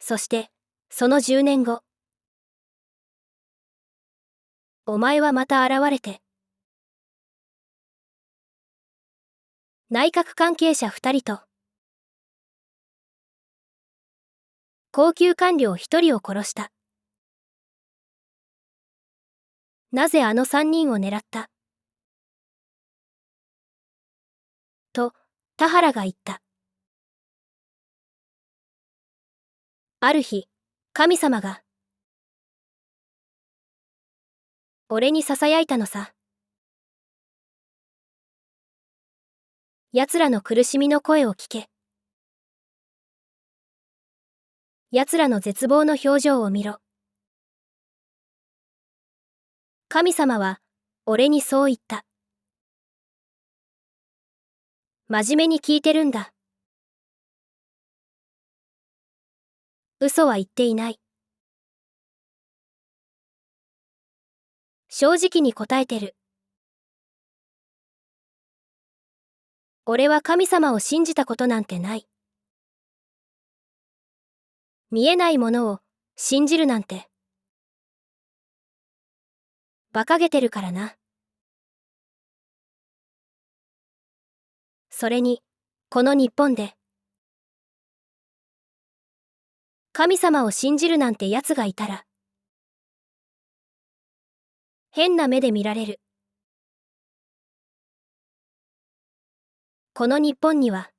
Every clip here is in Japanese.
そして、その10年後。お前はまた現れて。内閣関係者2人と、高級官僚1人を殺した。なぜあの3人を狙った？と、田原が言った。ある日、神様が、俺に囁いたのさ。奴らの苦しみの声を聞け。奴らの絶望の表情を見ろ。神様は、俺にそう言った。真面目に聞いてるんだ。嘘は言っていない。正直に答えてる。俺は神様を信じたことなんてない。見えないものを信じるなんて。馬鹿げてるからな。それに、この日本で。神様を信じるなんて奴がいたら。変な目で見られる。この日本には、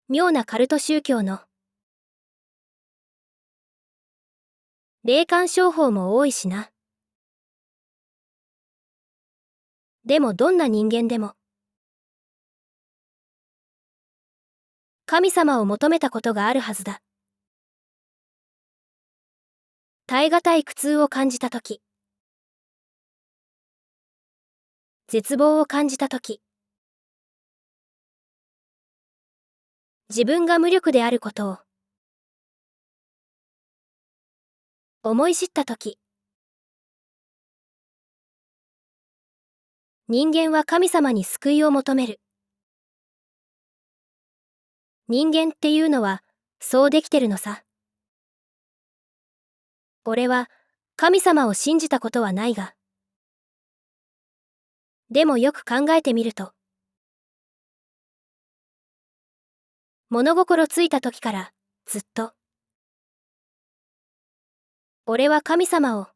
妙なカルト宗教の霊感商法も多いしな。でもどんな人間でも、神様を求めたことがあるはずだ。耐え難い苦痛を感じたとき、絶望を感じたとき、自分が無力であることを思い知ったとき、人間は神様に救いを求める。人間っていうのはそうできてるのさ。俺は神様を信じたことはないが、でもよく考えてみると、物心ついた時からずっと、俺は神様を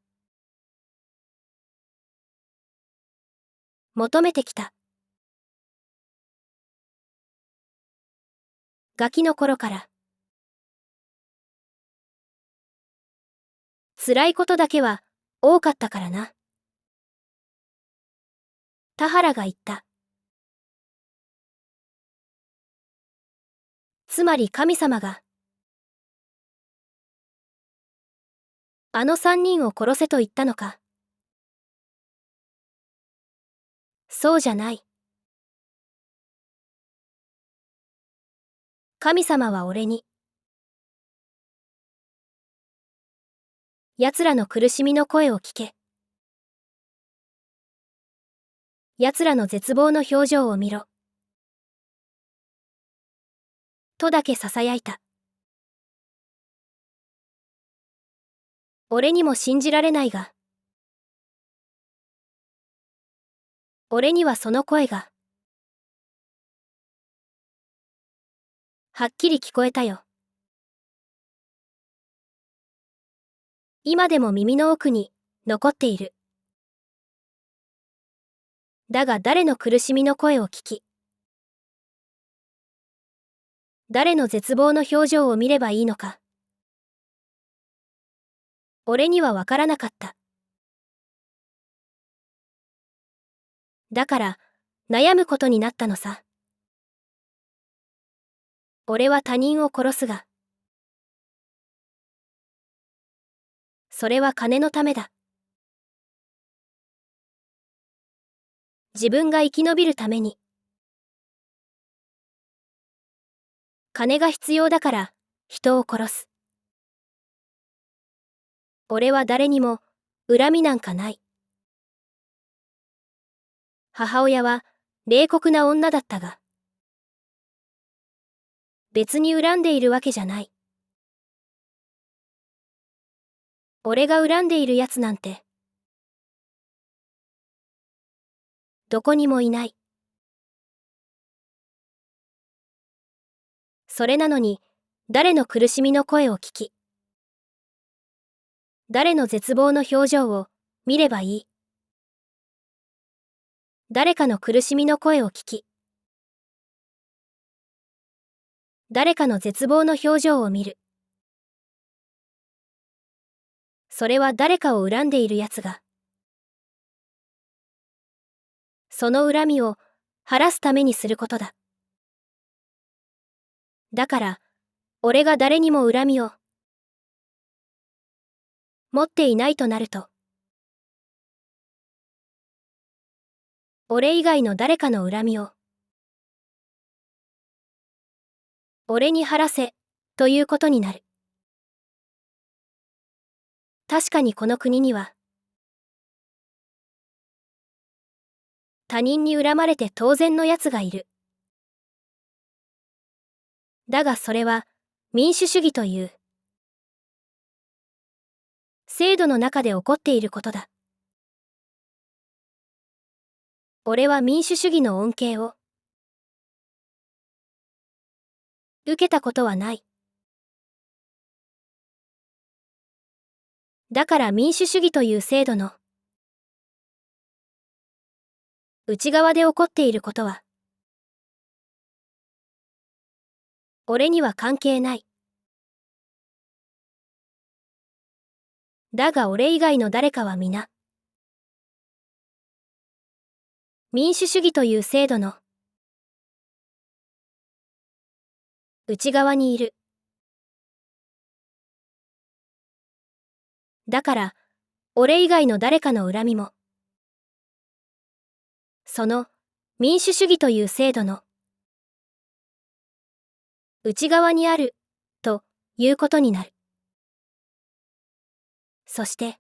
求めてきた。ガキの頃から。辛いことだけは多かったからな。田原が言った。つまり神様が、あの3人を殺せと言ったのか。そうじゃない。神様は俺に、奴らの苦しみの声を聞け。奴らの絶望の表情を見ろ。とだけ囁いた。俺にも信じられないが、俺にはその声が、はっきり聞こえたよ。今でも耳の奥に残っている。だが誰の苦しみの声を聞き、誰の絶望の表情を見ればいいのか。俺にはわからなかった。だから、悩むことになったのさ。俺は他人を殺すが、それは金のためだ。自分が生き延びるために。金が必要だから、人を殺す。俺は誰にも、恨みなんかない。母親は、冷酷な女だったが、別に恨んでいるわけじゃない。俺が恨んでいるやつなんて、どこにもいない。それなのに、誰の苦しみの声を聞き、誰の絶望の表情を見ればいい。誰かの苦しみの声を聞き、誰かの絶望の表情を見る。それは誰かを恨んでいるやつが、その恨みを晴らすためにすることだ。だから、俺が誰にも恨みを持っていないとなると、俺以外の誰かの恨みを俺に晴らせということになる。確かにこの国には他人に恨まれて当然のやつがいる。だがそれは民主主義という制度の中で起こっていることだ。俺は民主主義の恩恵を受けたことはない。だから民主主義という制度の内側で起こっていることは俺には関係ない。だが俺以外の誰かは皆民主主義という制度の内側にいる。だから俺以外の誰かの恨みもその民主主義という制度の内側にあるということになる。そして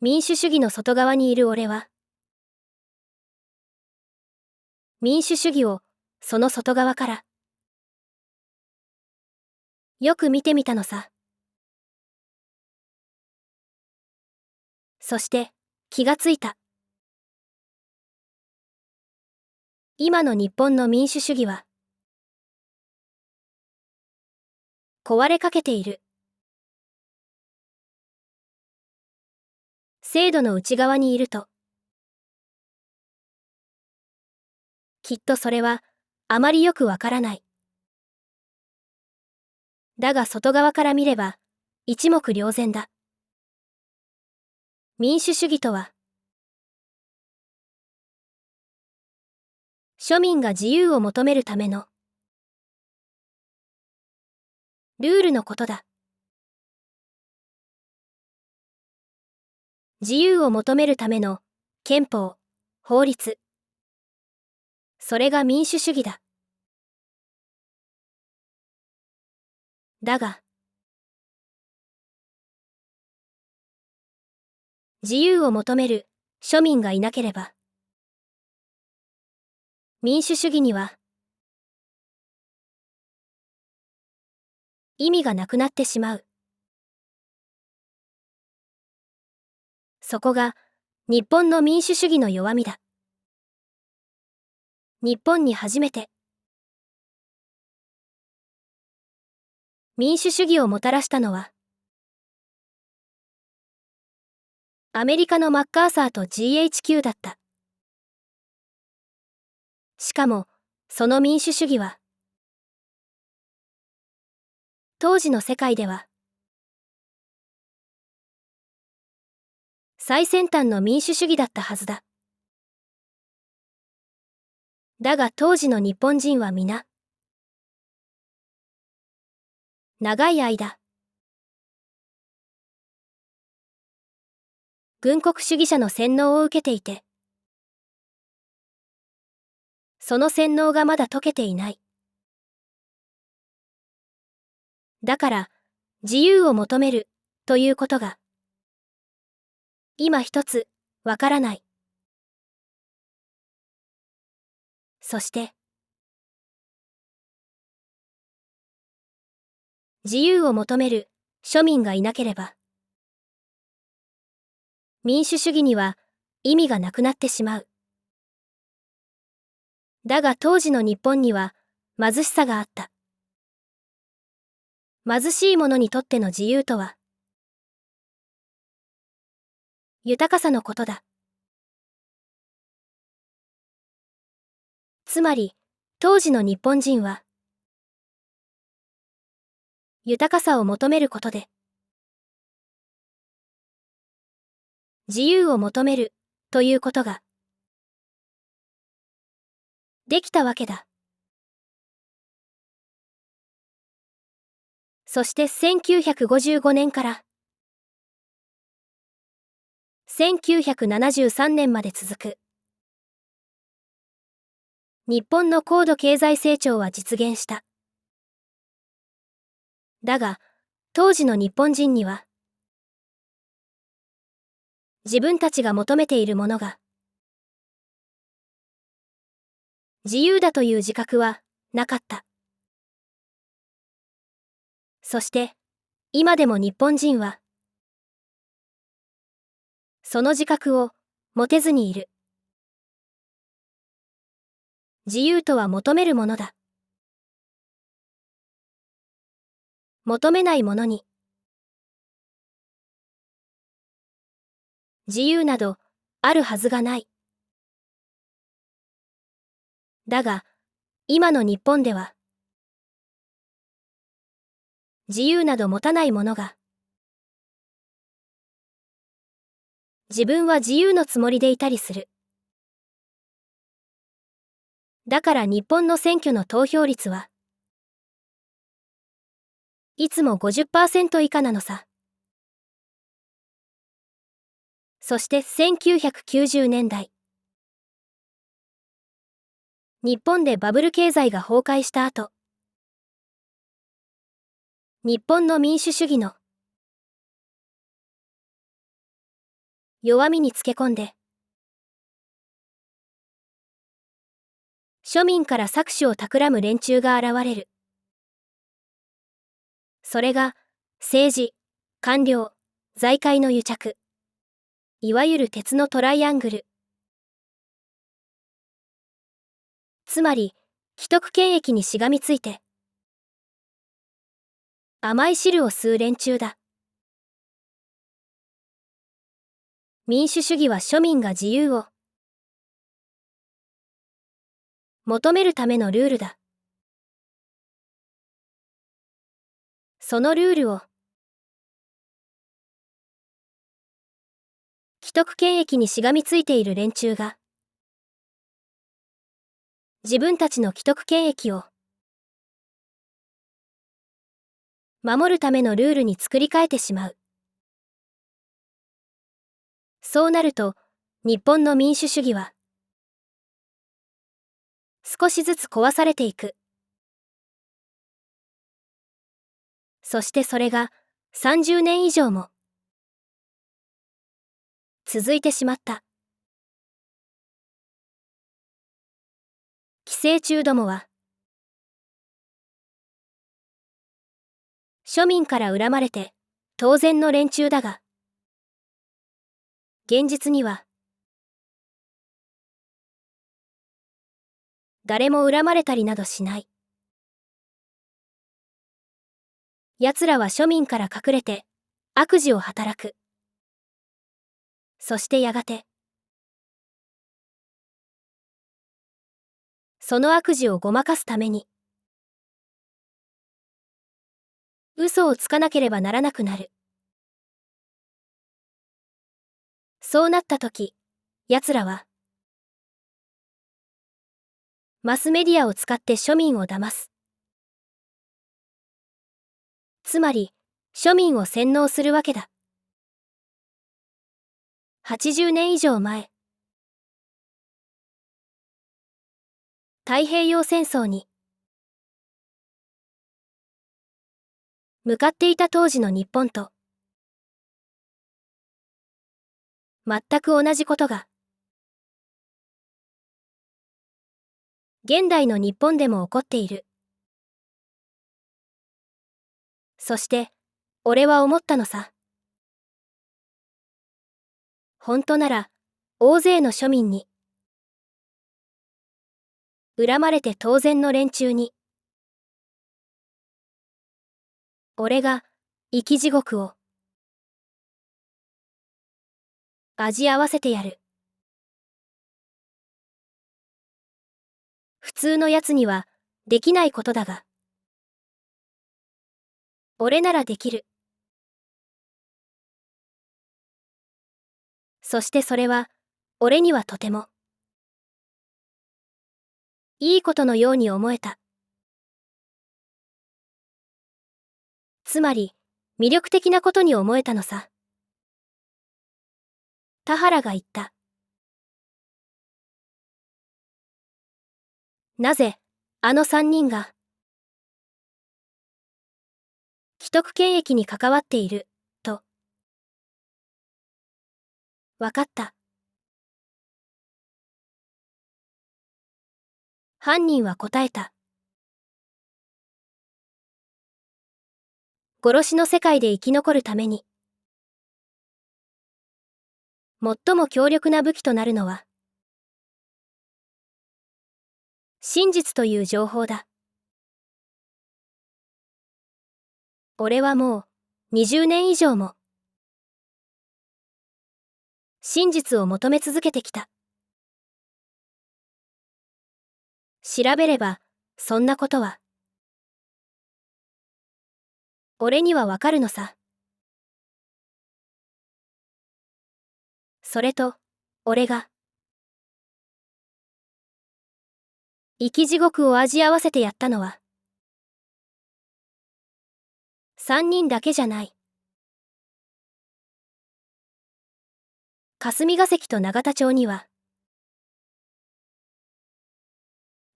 民主主義の外側にいる俺は民主主義をその外側からよく見てみたのさ。そして気がついた。今の日本の民主主義は壊れかけている。制度の内側にいるときっとそれはあまりよくわからない。だが外側から見れば一目瞭然だ。民主主義とは庶民が自由を求めるためのルールのことだ。自由を求めるための憲法、法律。それが民主主義だ。だが、自由を求める庶民がいなければ、民主主義には意味がなくなってしまう。そこが日本の民主主義の弱みだ。日本に初めて民主主義をもたらしたのは、アメリカのマッカーサーと GHQ だった。しかも、その民主主義は、当時の世界では、最先端の民主主義だったはずだ。だが当時の日本人は皆、長い間、軍国主義者の洗脳を受けていて、その洗脳がまだ解けていない。だから、自由を求めるということが、今一つわからない。そして、自由を求める庶民がいなければ、民主主義には意味がなくなってしまう。だが当時の日本には貧しさがあった。貧しい者にとっての自由とは、豊かさのことだ。つまり、当時の日本人は、豊かさを求めることで、自由を求めるということが、できたわけだ。そして1955年から1973年まで続く日本の高度経済成長は実現した。だが、当時の日本人には、自分たちが求めているものが、自由だという自覚はなかった。そして、今でも日本人は、その自覚を持てずにいる。自由とは求めるものだ。求めないものに、自由などあるはずがない。だが、今の日本では、自由など持たない者が、自分は自由のつもりでいたりする。だから日本の選挙の投票率は、いつも 50% 以下なのさ。そして1990年代、日本でバブル経済が崩壊した後、日本の民主主義の弱みにつけ込んで、庶民から搾取を企む連中が現れる。それが、政治、官僚、財界の癒着。いわゆる鉄のトライアングル。つまり、既得権益にしがみついて、甘い汁を吸う連中だ。民主主義は庶民が自由を求めるためのルールだ。そのルールを、既得権益にしがみついている連中が、自分たちの既得権益を守るためのルールに作り変えてしまう。そうなると、日本の民主主義は、少しずつ壊されていく。そしてそれが30年以上も続いてしまった。寄生虫どもは、庶民から恨まれて当然の連中だが、現実には、誰も恨まれたりなどしない。奴らは庶民から隠れて悪事を働く。そしてやがて、その悪事をごまかすために、嘘をつかなければならなくなる。そうなったとき、奴らは、マスメディアを使って庶民を騙す。つまり、庶民を洗脳するわけだ。80年以上前、太平洋戦争に向かっていた当時の日本と、全く同じことが、現代の日本でも起こっている。そして、俺は思ったのさ。本当なら、大勢の庶民に、恨まれて当然の連中に、俺が、生き地獄を、味合わせてやる。普通のやつには、できないことだが。俺ならできる。そしてそれは、俺にはとても、いいことのように思えた。つまり、魅力的なことに思えたのさ。田原が言った。なぜ、あの三人が、既得権益に関わっている、と。わかった。犯人は答えた。殺しの世界で生き残るために、最も強力な武器となるのは、真実という情報だ。俺はもう、20年以上も、真実を求め続けてきた。調べれば、そんなことは、俺にはわかるのさ。それと、俺が、生き地獄を味合わせてやったのは、3人だけじゃない。霞が関と永田町には、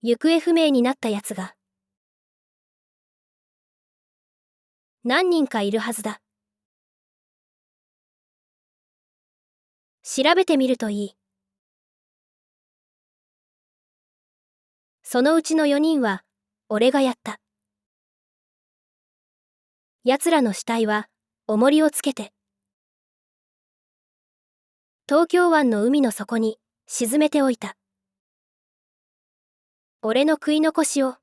行方不明になったやつが、何人かいるはずだ。調べてみるといい。そのうちの4人は、俺がやった。奴らの死体は、重りをつけて、東京湾の海の底に、沈めておいた。俺の食い残しを、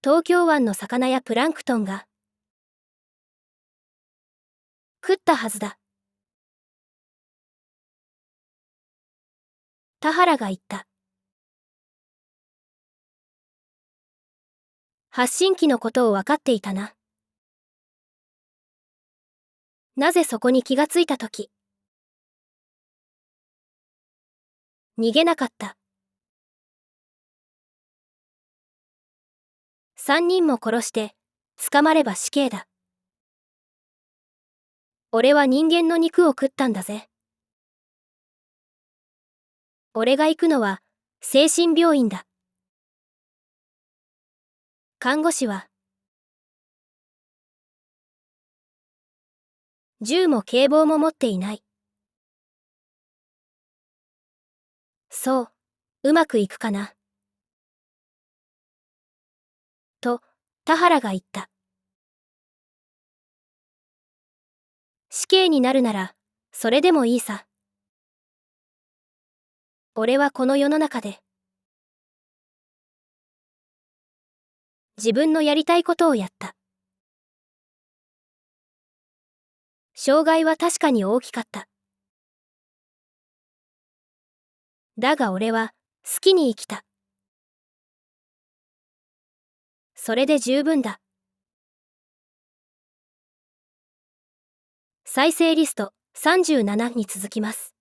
東京湾の魚やプランクトンが、食ったはずだ。田原が言った。発信機のことを分かっていたな。なぜそこに気がついたとき、逃げなかった。3人も殺して、捕まれば死刑だ。俺は人間の肉を食ったんだぜ。俺が行くのは、精神病院だ。看護師は、銃も警棒も持っていない。そう、うまくいくかな。と、田原が言った。死刑になるなら、それでもいいさ。俺はこの世の中で、自分のやりたいことをやった。障害は確かに大きかった。だが俺は、好きに生きた。それで十分だ。再生リスト37に続きます。